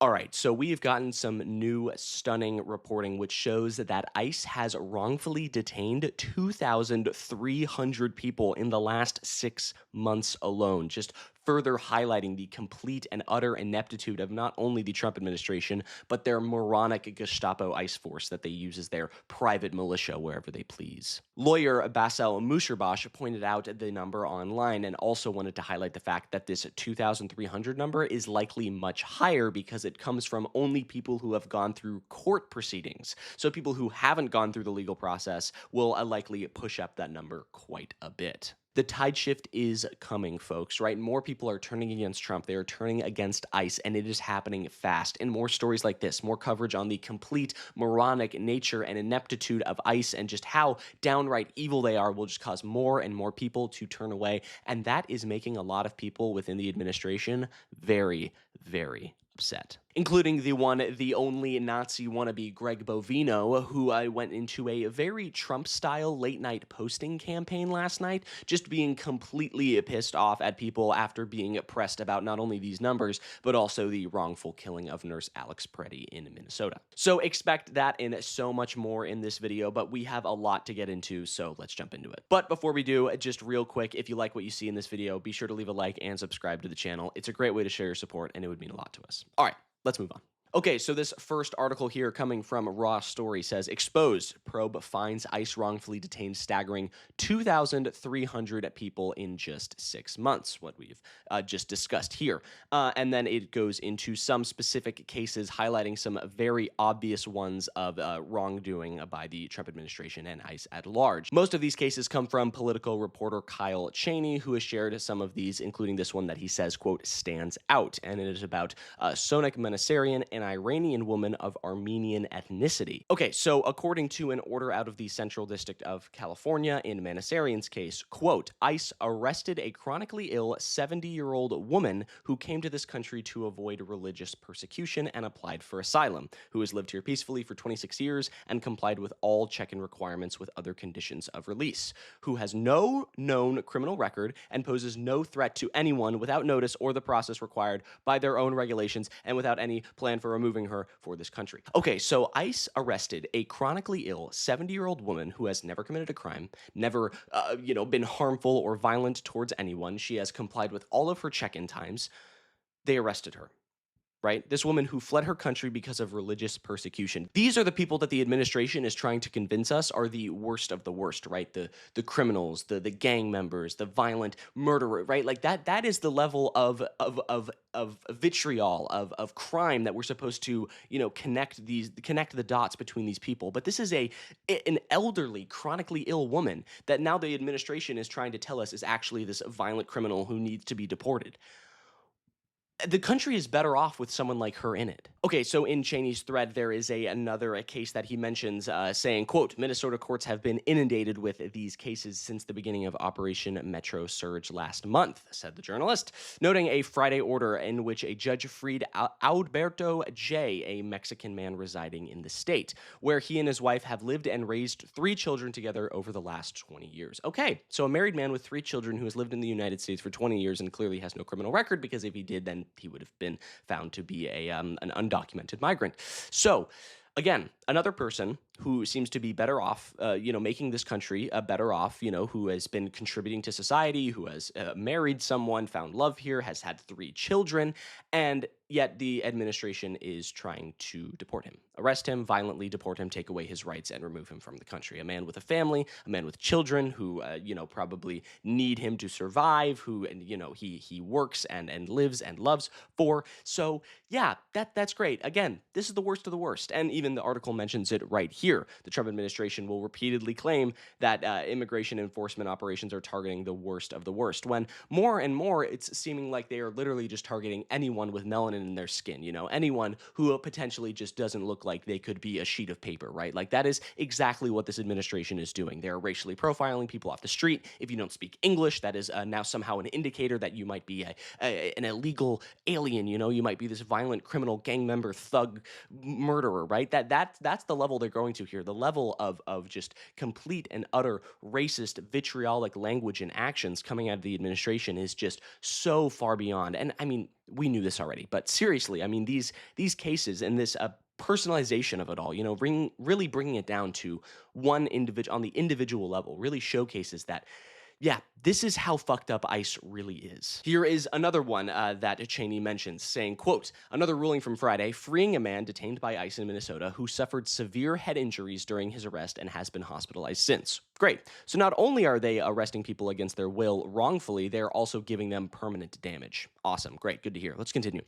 All right, so we've gotten some new stunning reporting which shows that ICE has wrongfully detained 2,300 people in the last 6 months alone, just further highlighting the complete and utter ineptitude of not only the Trump administration, but their moronic Gestapo ICE force that they use as their private militia wherever they please. Lawyer Bassel Musherbash pointed out the number online and also wanted to highlight the fact that this 2,300 number is likely much higher because it comes from only people who have gone through court proceedings. So people who haven't gone through the legal process will likely push up that number quite a bit. The tide shift is coming, folks, right? More people are turning against Trump. They are turning against ICE, and it is happening fast. And more stories like this, more coverage on the complete moronic nature and ineptitude of ICE and just how downright evil they are will just cause more and more people to turn away. And that is making a lot of people within the administration very, very upset, including the only Nazi wannabe Greg Bovino, who went into a very Trump-style late-night posting campaign last night, just being completely pissed off at people after being pressed about not only these numbers, but also the wrongful killing of nurse Alex Pretti in Minnesota. So expect that and so much more in this video, but we have a lot to get into, so let's jump into it. But before we do, just real quick, if you like what you see in this video, be sure to leave a like and subscribe to the channel. It's a great way to share your support, and it would mean a lot to us. All right, let's move on. Okay, so this first article here coming from Raw Story says, exposed, probe finds ICE wrongfully detained staggering 2,300 people in just 6 months, what we've just discussed here. And then it goes into some specific cases, highlighting some very obvious ones of wrongdoing by the Trump administration and ICE at large. Most of these cases come from political reporter Kyle Cheney, who has shared some of these, including this one that he says, quote, stands out. And it is about Sonek Manasarian, an Iranian woman of Armenian ethnicity. Okay, so according to an order out of the Central District of California in Manasarian's case, quote, ICE arrested a chronically ill 70-year-old woman who came to this country to avoid religious persecution and applied for asylum, who has lived here peacefully for 26 years and complied with all check-in requirements with other conditions of release, who has no known criminal record and poses no threat to anyone without notice or the process required by their own regulations and without any plan for removing her for this country. Okay, so ICE arrested a chronically ill 70-year-old woman who has never committed a crime, never, been harmful or violent towards anyone. She has complied with all of her check-in times. They arrested her. Right? This woman who fled her country because of religious persecution. These are the people that the administration is trying to convince us are the worst of the worst, right? The criminals, the gang members, the violent murderer, right? Like that is the level of vitriol, of crime that we're supposed to, connect the dots between these people. But this is an elderly, chronically ill woman that now the administration is trying to tell us is actually this violent criminal who needs to be deported. The country is better off with someone like her in it. Okay, so in Cheney's thread, there is another case that he mentions saying, quote, Minnesota courts have been inundated with these cases since the beginning of Operation Metro Surge last month, said the journalist, noting a Friday order in which a judge freed Alberto J., a Mexican man residing in the state, where he and his wife have lived and raised 3 children together over the last 20 years. Okay, so a married man with 3 children who has lived in the United States for 20 years and clearly has no criminal record, because if he did, then he would have been found to be an undocumented migrant. So, again, another person who seems to be better off, making this country better off, who has been contributing to society, who has married someone, found love here, has had 3 children, and yet the administration is trying to deport him, arrest him, violently deport him, take away his rights, and remove him from the country. A man with a family, a man with children who, probably need him to survive, who, he works and lives and loves for. So, yeah, that's great. Again, this is the worst of the worst. And even the article mentions it right here. The Trump administration will repeatedly claim that immigration enforcement operations are targeting the worst of the worst, when more and more it's seeming like they are literally just targeting anyone with melanin in their skin, anyone who potentially just doesn't look like they could be a sheet of paper, right? Like that is exactly what this administration is doing. They're racially profiling people off the street. If you don't speak English, that is now somehow an indicator that you might be an illegal alien, you might be this violent criminal, gang member, thug, murderer, right? that's the level they're going to here. The level of just complete and utter racist, vitriolic language and actions coming out of the administration is just so far beyond. And I mean, we knew this already, but seriously, I mean, these cases and this personalization of it all, really bringing it down to one individual on the individual level really showcases that, yeah, this is how fucked up ICE really is. Here is another one that Cheney mentions, saying, quote, another ruling from Friday, freeing a man detained by ICE in Minnesota who suffered severe head injuries during his arrest and has been hospitalized since. Great. So not only are they arresting people against their will wrongfully, they're also giving them permanent damage. Awesome. Great. Good to hear. Let's continue.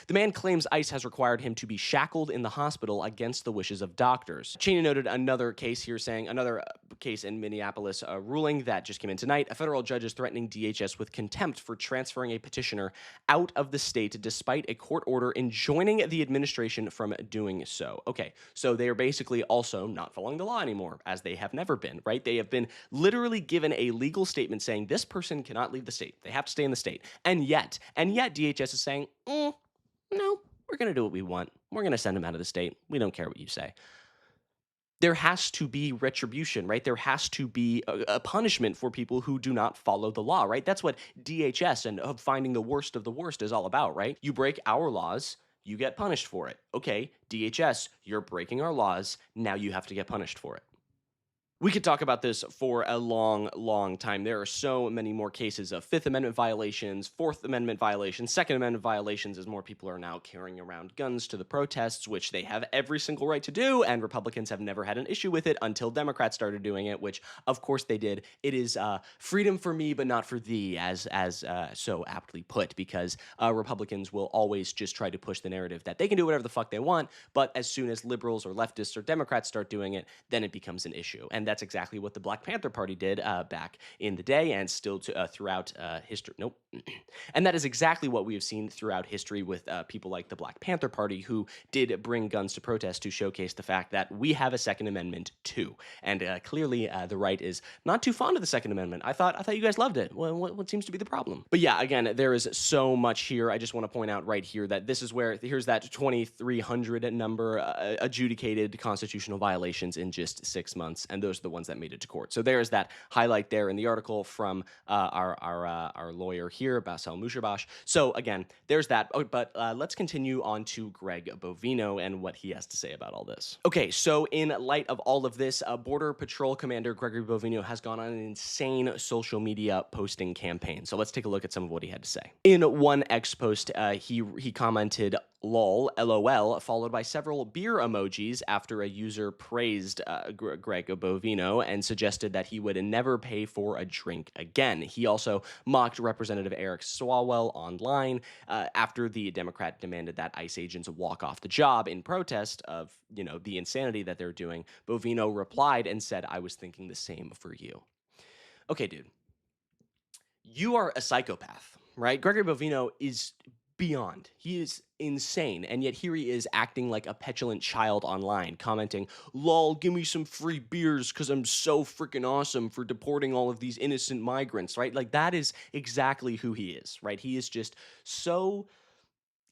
The man claims ICE has required him to be shackled in the hospital against the wishes of doctors. Cheney noted another case here, saying another case in Minneapolis, a ruling that just came in tonight. A federal judge is threatening DHS with contempt for transferring a petitioner out of the state despite a court order enjoining the administration from doing so. Okay, so they are basically also not following the law anymore, as they have never been, right? They have been literally given a legal statement saying this person cannot leave the state. They have to stay in the state. And yet DHS is saying, no, we're going to do what we want. We're going to send him out of the state. We don't care what you say. There has to be retribution, right? There has to be a punishment for people who do not follow the law, right? That's what DHS and finding the worst of the worst is all about, right? You break our laws, you get punished for it. Okay, DHS, you're breaking our laws, now you have to get punished for it. We could talk about this for a long, long time. There are so many more cases of Fifth Amendment violations, Fourth Amendment violations, Second Amendment violations, as more people are now carrying around guns to the protests, which they have every single right to do, and Republicans have never had an issue with it until Democrats started doing it, which, of course, they did. It is freedom for me, but not for thee, as so aptly put, because Republicans will always just try to push the narrative that they can do whatever the fuck they want, but as soon as liberals or leftists or Democrats start doing it, then it becomes an issue. And that's exactly what the Black Panther Party did back in the day and still throughout history. Nope. And that is exactly what we have seen throughout history with people like the Black Panther Party, who did bring guns to protest to showcase the fact that we have a Second Amendment too. And clearly the right is not too fond of the Second Amendment. I thought you guys loved it. Well, what seems to be the problem? But yeah, again, there is so much here. I just want to point out right here that this is where, here's that 2,300 number adjudicated constitutional violations in just 6 months. And those are the ones that made it to court. So there's that highlight there in the article from our lawyer here, Bassel Musharbash. So again, there's that. Oh, but let's continue on to Greg Bovino and what he has to say about all this. Okay, so in light of all of this, Border Patrol Commander Gregory Bovino has gone on an insane social media posting campaign. So let's take a look at some of what he had to say. In one X post, he commented, "Lol, LOL," followed by several beer emojis after a user praised Greg Bovino and suggested that he would never pay for a drink again. He also mocked Representative Eric Swalwell online after the Democrat demanded that ICE agents walk off the job in protest of, the insanity that they're doing. Bovino replied and said, "I was thinking the same for you." Okay, dude. You are a psychopath, right? Gregory Bovino is beyond. He is insane, and yet here he is acting like a petulant child online, commenting, "Lol, give me some free beers because I'm so freaking awesome for deporting all of these innocent migrants," right? Like, that is exactly who he is, right? He is just so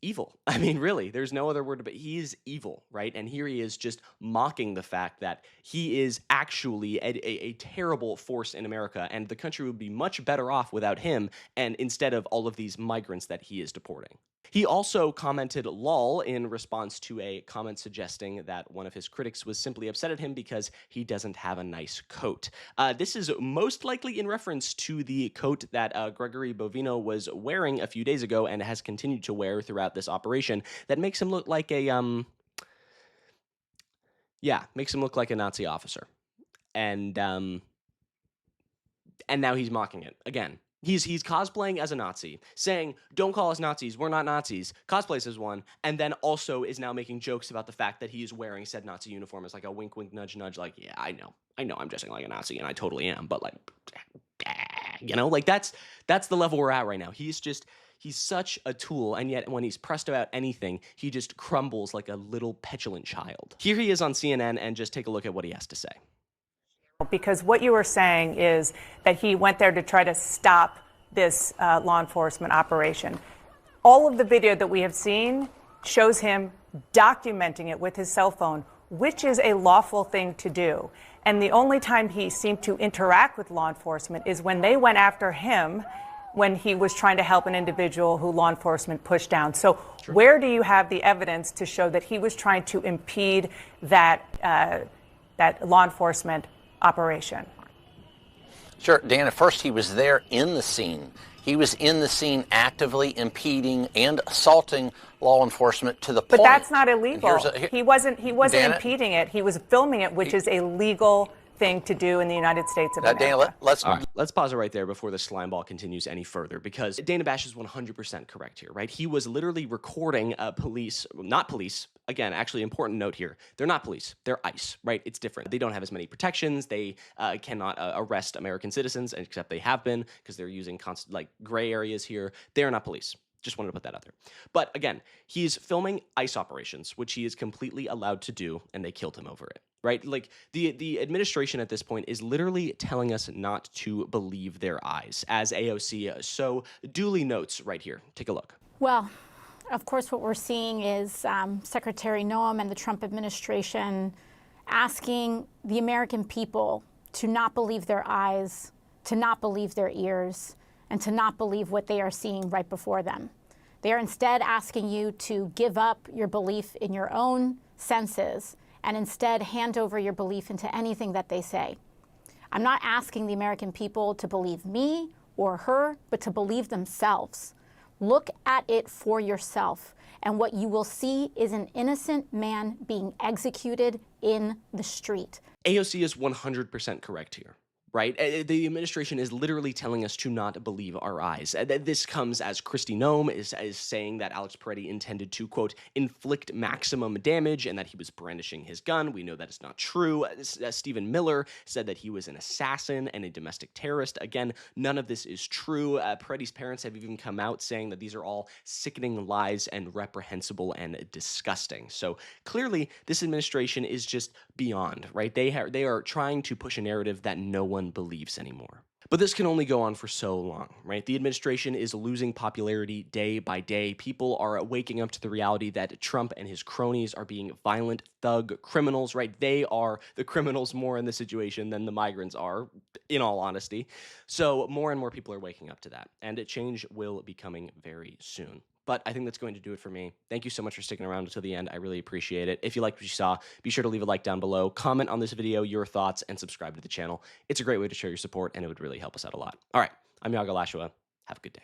evil. I mean, really, there's no other word, but he is evil, right? And here he is just mocking the fact that he is actually a terrible force in America, and the country would be much better off without him, and instead of all of these migrants that he is deporting. He also commented "lol" in response to a comment suggesting that one of his critics was simply upset at him because he doesn't have a nice coat. This is most likely in reference to the coat that Gregory Bovino was wearing a few days ago and has continued to wear throughout this operation that makes him look like a, makes him look like a Nazi officer. And now he's mocking it again. He's cosplaying as a Nazi, saying, "Don't call us Nazis, we're not Nazis," cosplays as one, and then also is now making jokes about the fact that he is wearing said Nazi uniform as like a wink, wink, nudge, nudge, like, yeah, I know I'm dressing like a Nazi, and I totally am, but like, like that's the level we're at right now. He's such a tool, and yet when he's pressed about anything, he just crumbles like a little petulant child. Here he is on CNN, and just take a look at what he has to say. Because what you were saying is that he went there to try to stop this law enforcement operation. All of the video that we have seen shows him documenting it with his cell phone which is a lawful thing to do. And the only time he seemed to interact with law enforcement is when they went after him when he was trying to help an individual who law enforcement pushed down. So where do you have the evidence to show that he was trying to impede that, that law enforcement operation? Sure, Dan, at first he was there in the scene. He was in the scene actively impeding and assaulting law enforcement to the point. But that's not illegal. He wasn't Dan, impeding it. He was filming it, which is a legal thing to do in the United States of America. Dan, let's pause it right there before the slime ball continues any further, because Dana Bash is 100% correct here, right? He was literally recording not police. Again, actually, important note here. They're not police. They're ICE, right? It's different. They don't have as many protections. They cannot arrest American citizens, except they have been, because they're using gray areas here. They're not police. Just wanted to put that out there. But again, he's filming ICE operations, which he is completely allowed to do, and they killed him over it, right? Like, the administration at this point is literally telling us not to believe their eyes, as AOC so duly notes right here. Take a look. Well, of course, what we're seeing is Secretary Noem and the Trump administration asking the American people to not believe their eyes, to not believe their ears, and to not believe what they are seeing right before them. They are instead asking you to give up your belief in your own senses and instead hand over your belief into anything that they say. I'm not asking the American people to believe me or her, but to believe themselves. Look at it for yourself, and what you will see is an innocent man being executed in the street. AOC is 100% correct here. Right? The administration is literally telling us to not believe our eyes. This comes as Kristi Noem is saying that Alex Pretti intended to, quote, inflict maximum damage and that he was brandishing his gun. We know that is not true. Stephen Miller said that he was an assassin and a domestic terrorist. Again, none of this is true. Pretti's parents have even come out saying that these are all sickening lies and reprehensible and disgusting. So clearly, this administration is just beyond, right? They are trying to push a narrative that no one believes anymore. But this can only go on for so long, right? The administration is losing popularity day by day. People are waking up to the reality that Trump and his cronies are being violent thug criminals, right? They are the criminals more in this situation than the migrants are, in all honesty. So more and more people are waking up to that, and a change will be coming very soon. But I think that's going to do it for me. Thank you so much for sticking around until the end. I really appreciate it. If you liked what you saw, be sure to leave a like down below, comment on this video, your thoughts, and subscribe to the channel. It's a great way to show your support, and it would really help us out a lot. All right, I'm Iago Lashua. Have a good day.